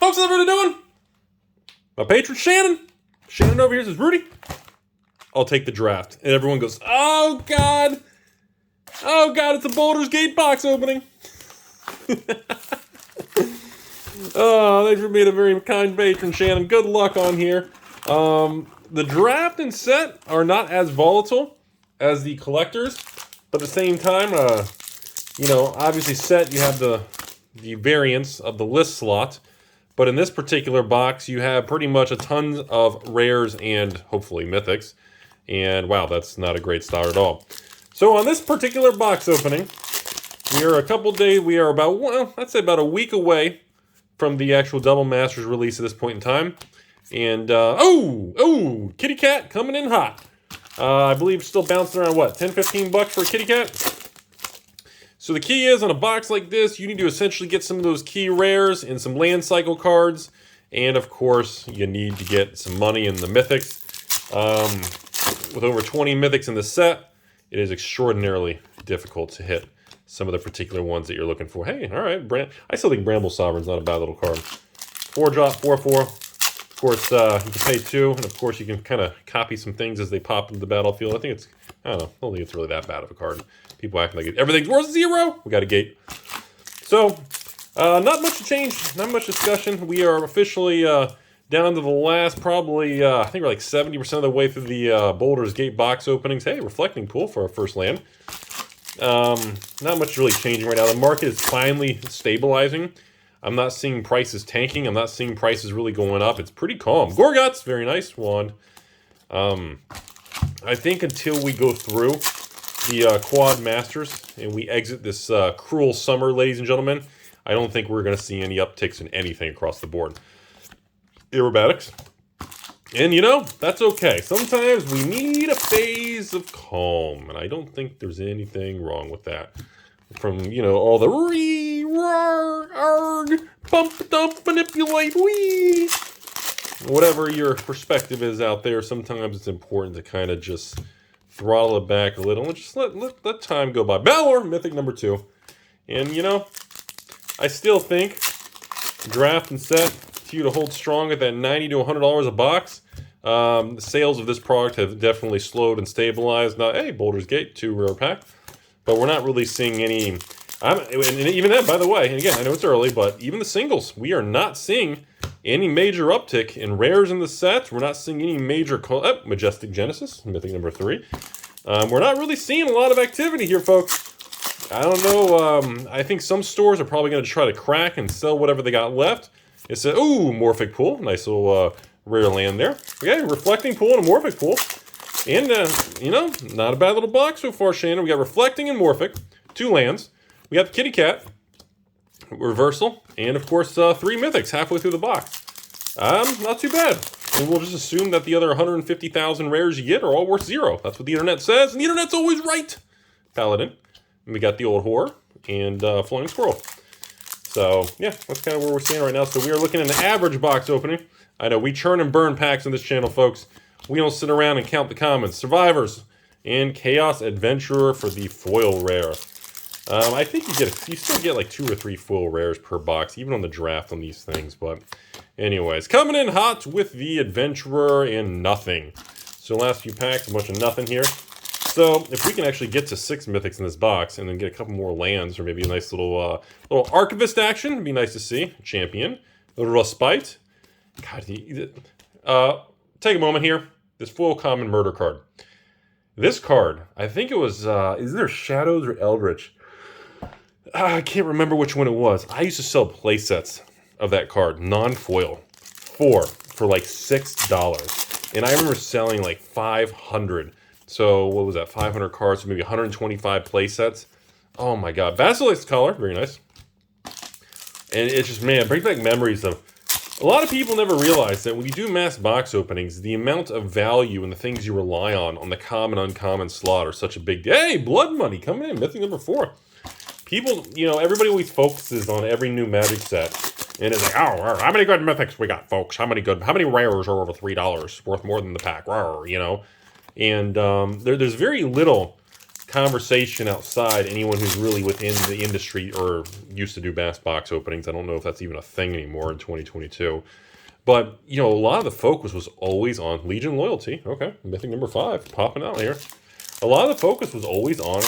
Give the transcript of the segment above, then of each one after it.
Folks, how's everybody doing? My patron Shannon. Shannon over here says, Rudy, I'll take the draft. And everyone goes, oh God. Oh God, it's a Baldur's Gate box opening. Oh, thanks for being a very kind patron, Shannon. Good luck on here. The draft and set are not as volatile as the collectors, but at the same time, obviously set you have the variance of the list slot, but in this particular box you have pretty much a ton of rares and hopefully mythics, and wow, that's not a great start at all. So on this particular box opening, we are about a week away from the actual Double Masters release at this point in time. And, kitty cat coming in hot. I believe still bouncing around, what, 10, 15 bucks for a kitty cat? So the key is, on a box like this, you need to essentially get some of those key rares and some land cycle cards. And, of course, you need to get some money in the mythics. With over 20 mythics in the set, it is extraordinarily difficult to hit some of the particular ones that you're looking for. Hey, all right, I still think Bramble Sovereign's not a bad little card. 4-drop, 4/4. Of course, you can pay 2, and of course you can kind of copy some things as they pop into the battlefield. I don't think it's really that bad of a card. People acting like everything's worth 0. We got a gate. So, not much to change, not much discussion. We are officially down to the last, probably, I think we're like 70% of the way through the Baldur's Gate box openings. Hey, Reflecting Pool for our first land. Not much really changing right now. The market is finally stabilizing. I'm not seeing prices tanking. I'm not seeing prices really going up. It's pretty calm. Gorguts, very nice wand. I think until we go through the Quad Masters and we exit this cruel summer, ladies and gentlemen, I don't think we're going to see any upticks in anything across the board. Aerobatics. And, that's okay. Sometimes we need a phase of calm, and I don't think there's anything wrong with that. From, all the arg, bump, dump, manipulate, wee. Whatever your perspective is out there, sometimes it's important to kind of just throttle it back a little and just let time go by. Balor, Mythic number 2. And, I still think draft and set to you to hold strong at that $90 to $100 a box. The sales of this product have definitely slowed and stabilized. Now, hey, Baldur's Gate, 2 rare pack. But we're not really seeing any... and even that, by the way, and again, I know it's early, but even the singles, we are not seeing any major uptick in rares in the set. We're not seeing any major... Majestic Genesis, Mythic number 3. We're not really seeing a lot of activity here, folks. I don't know. I think some stores are probably going to try to crack and sell whatever they got left. It's a... Ooh, Morphic Pool. Nice little rare land there. Okay, Reflecting Pool and a Morphic Pool. And, not a bad little box so far, Shannon. We got Reflecting and Morphic, 2 lands. We got the Kitty Cat, Reversal, and, of course, 3 Mythics halfway through the box. Not too bad. And we'll just assume that the other 150,000 rares you get are all worth 0. That's what the internet says, and the internet's always right. Paladin. And we got the Old Horror and Flying Squirrel. So, yeah, that's kind of where we're seeing right now. So we are looking at an average box opening. I know, we churn and burn packs on this channel, folks. We don't sit around and count the commons. Survivors and Chaos Adventurer for the foil rare. I think you still get like 2 or 3 foil rares per box, even on the draft on these things. But anyways, coming in hot with the Adventurer and nothing. So last few packs, a bunch of nothing here. So if we can actually get to 6 mythics in this box and then get a couple more lands or maybe a nice little Archivist action, it'd be nice to see. Champion, Respite. God, take a moment here. This foil common murder card. This card, I think it was, is there Shadows or Eldritch? I can't remember which one it was. I used to sell play sets of that card, non-foil, for like $6. And I remember selling like 500. So what was that, 500 cards, so maybe 125 play sets. Oh my God, Basilisk color, very nice. And it's just, man, brings back memories of, a lot of people never realize that when you do mass box openings, the amount of value and the things you rely on the common, uncommon slot are such a big deal. Hey, Blood Money coming in, Mythic number 4. People, everybody always focuses on every new Magic set. And it's like, oh, how many good Mythics we got, folks? How many rares are over $3 worth more than the pack? And there's very little conversation outside, anyone who's really within the industry or used to do mass box openings. I don't know if that's even a thing anymore in 2022. But, you know, a lot of the focus was always on Legion loyalty. Okay, mythic number 5, popping out here. A lot of the focus was always on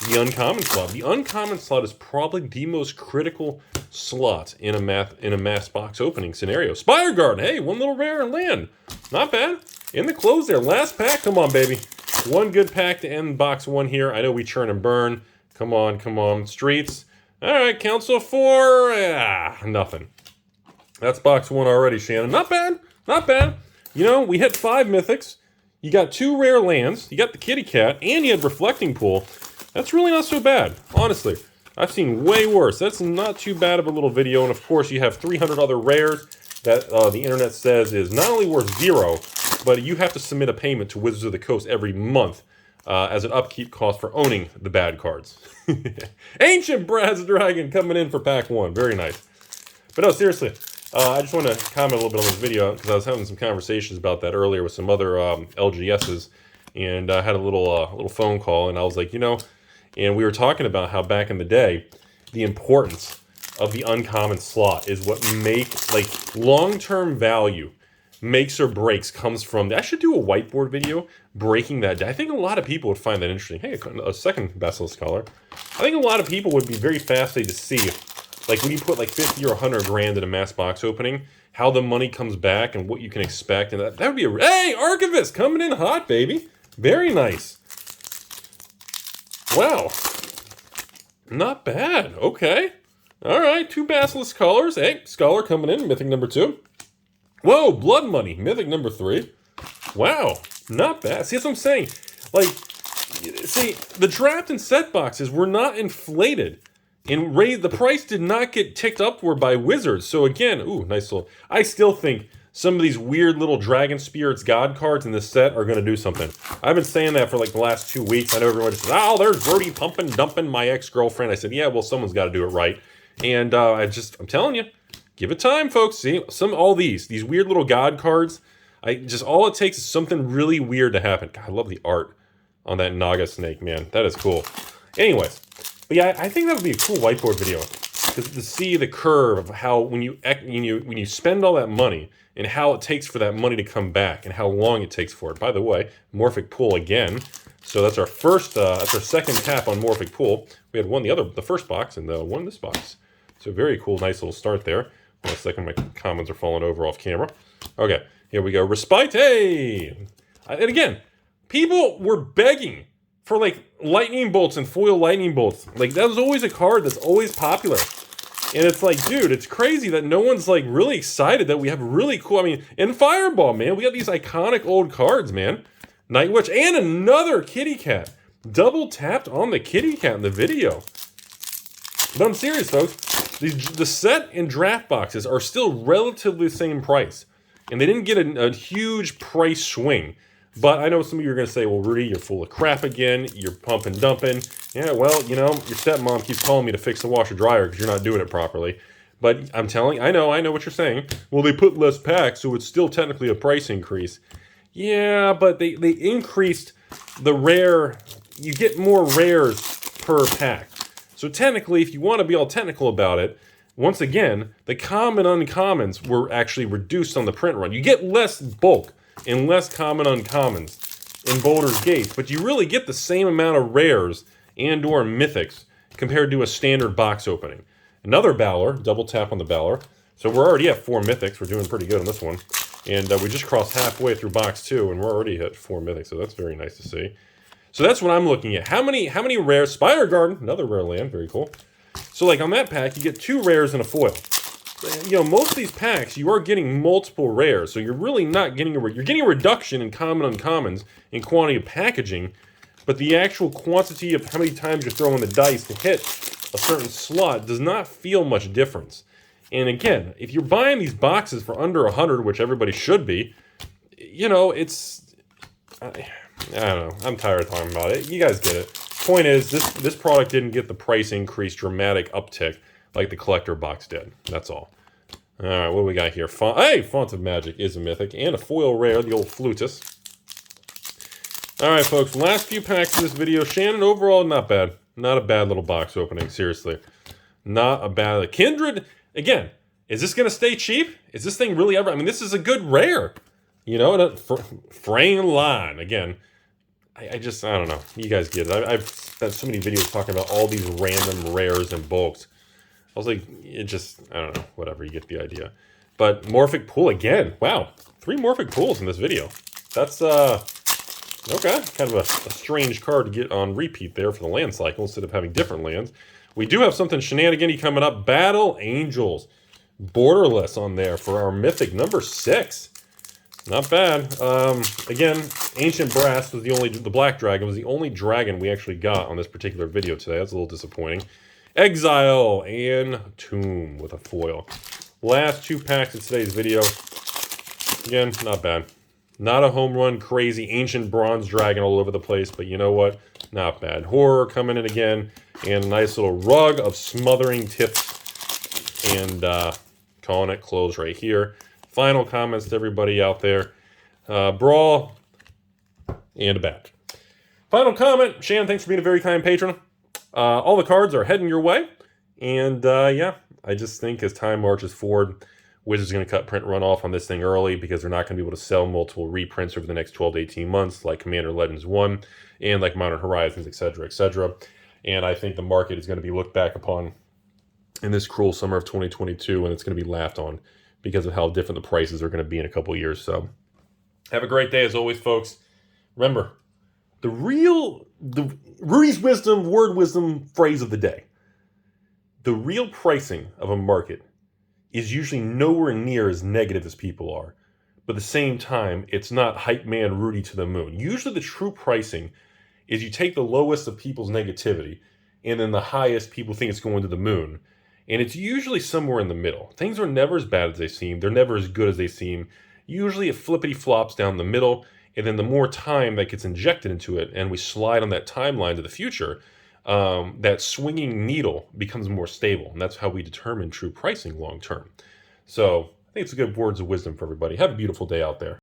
the uncommon slot. The uncommon slot is probably the most critical slot in a mass box opening scenario. Spire Garden, hey, one little rare land. Not bad. In the close there, last pack. Come on, baby. One good pack to end box 1 here. I know we churn and burn. Come on, come on. Streets. All right, Council 4. Nothing. That's box 1 already, Shannon. Not bad. Not bad. You know, we hit 5 mythics. You got 2 rare lands. You got the kitty cat. And you had Reflecting Pool. That's really not so bad, honestly. I've seen way worse. That's not too bad of a little video. And, of course, you have 300 other rares that the internet says is not only worth 0, but you have to submit a payment to Wizards of the Coast every month as an upkeep cost for owning the bad cards. Ancient Brass Dragon coming in for pack 1. Very nice. But no, seriously, I just want to comment a little bit on this video because I was having some conversations about that earlier with some other LGSs, and I had a little phone call, and I was like, you know, and we were talking about how back in the day, the importance of the uncommon slot is what like long-term value makes or breaks comes from. I should do a whiteboard video breaking that down. I think a lot of people would find that interesting. Hey, a second Basilisk Collar. I think a lot of people would be very fascinated to see, like when you put like 50 or 100 grand in a mass box opening, how the money comes back and what you can expect. And that would be a... Hey, Archivist coming in hot, baby. Very nice. Wow. Not bad. Okay. All right, 2 Basilisk Collars. Hey, Scholar coming in, mythic number 2. Whoa, Blood Money, mythic number 3. Wow, not bad. See, that's what I'm saying. Like, see, the draft and set boxes were not inflated. The price did not get ticked upward by Wizards. So again, ooh, nice little... I still think some of these weird little Dragon Spirits God cards in this set are going to do something. I've been saying that for like the last 2 weeks. I know everyone just says, oh, there's Rudy pumping, dumping my ex-girlfriend. I said, yeah, well, someone's got to do it right. And I'm telling you, give it time, folks. See, all these weird little God cards, all it takes is something really weird to happen. God, I love the art on that Naga snake, man. That is cool. Anyways, but yeah, I think that would be a cool whiteboard video to see the curve of how when you spend all that money and how it takes for that money to come back and how long it takes for it. By the way, Morphic Pool again. So that's our first, that's our second tap on Morphic Pool. We had the first box and one this box. So very cool, nice little start there. One second, my comments are falling over off camera. Okay, here we go. Respite, hey! And again, people were begging for like lightning bolts and foil lightning bolts. Like that was always a card that's always popular. And it's like, dude, it's crazy that no one's like really excited that we have really cool, I mean, and Fireball, man. We got these iconic old cards, man. Night Witch and another kitty cat. Double tapped on the kitty cat in the video. But I'm serious, folks. The set and draft boxes are still relatively the same price. And they didn't get a huge price swing. But I know some of you are going to say, well, Rudy, you're full of crap again. You're pumping, dumping. Yeah, well, you know, your stepmom keeps calling me to fix the washer dryer because you're not doing it properly. But I know what you're saying. Well, they put less packs, so it's still technically a price increase. Yeah, but they increased the rare. You get more rares per pack. So technically, if you want to be all technical about it, once again, the common uncommons were actually reduced on the print run. You get less bulk and less common uncommons in Baldur's Gate, but you really get the same amount of rares and or mythics compared to a standard box opening. Another Balor, double tap on the Balor. So we're already at 4 mythics. We're doing pretty good on this one. And we just crossed halfway through box 2, and we're already at 4 mythics, so that's very nice to see. So that's what I'm looking at. How many rares? Spire Garden, another rare land, very cool. So like on that pack, you get 2 rares and a foil. You know, most of these packs, you are getting multiple rares, so you're really not getting you're getting a reduction in common uncommons in quantity of packaging, but the actual quantity of how many times you're throwing the dice to hit a certain slot does not feel much difference. And again, if you're buying these boxes for under 100, which everybody should be, you know, it's... I don't know. I'm tired of talking about it. You guys get it. Point is, this product didn't get the price increase dramatic uptick like the collector box did. That's all. All right, what do we got here? Font of Magic is a mythic and a foil rare, the old Flutus. All right, folks, last few packs of this video. Shannon, overall, not bad. Not a bad little box opening, seriously. Not a bad... Kindred, again, is this going to stay cheap? Is this thing really ever... I mean, this is a good rare. You know, fraying line. Again, I don't know. You guys get it. I've spent so many videos talking about all these random rares and bulks. I was like, it just... I don't know. Whatever, you get the idea. But Morphic Pool again. Wow. 3 Morphic Pools in this video. That's, okay. Kind of a strange card to get on repeat there for the land cycle instead of having different lands. We do have something shenanigan-y coming up. Battle Angels. Borderless on there for our Mythic number 6. Not bad. Again, Ancient Brass was the Black Dragon was the only dragon we actually got on this particular video today. That's a little disappointing. Exile and Tomb with a foil. Last 2 packs of today's video. Again, not bad. Not a home run, crazy ancient bronze dragon all over the place, but you know what? Not bad. Horror coming in again, and a nice little rug of smothering tips, and calling it close right here. Final comments to everybody out there. Brawl, and a bat. Final comment, Shan, thanks for being a very kind patron. All the cards are heading your way, and yeah, I just think as time marches forward, Wizards are going to cut print runoff on this thing early because they're not going to be able to sell multiple reprints over the next 12 to 18 months like Commander Legends 1 and like Modern Horizons, etc., etc. And I think the market is going to be looked back upon in this cruel summer of 2022, and it's going to be laughed on because of how different the prices are going to be in a couple of years. So have a great day as always, folks. Remember, the Rudy's wisdom, word wisdom phrase of the day. The real pricing of a market is usually nowhere near as negative as people are. But at the same time, it's not hype man Rudy to the moon. Usually the true pricing is you take the lowest of people's negativity and then the highest people think it's going to the moon. And it's usually somewhere in the middle. Things are never as bad as they seem. They're never as good as they seem. Usually it flippity flops down the middle, and then the more time that gets injected into it and we slide on that timeline to the future, that swinging needle becomes more stable. And that's how we determine true pricing long term. So I think it's a good words of wisdom for everybody. Have a beautiful day out there.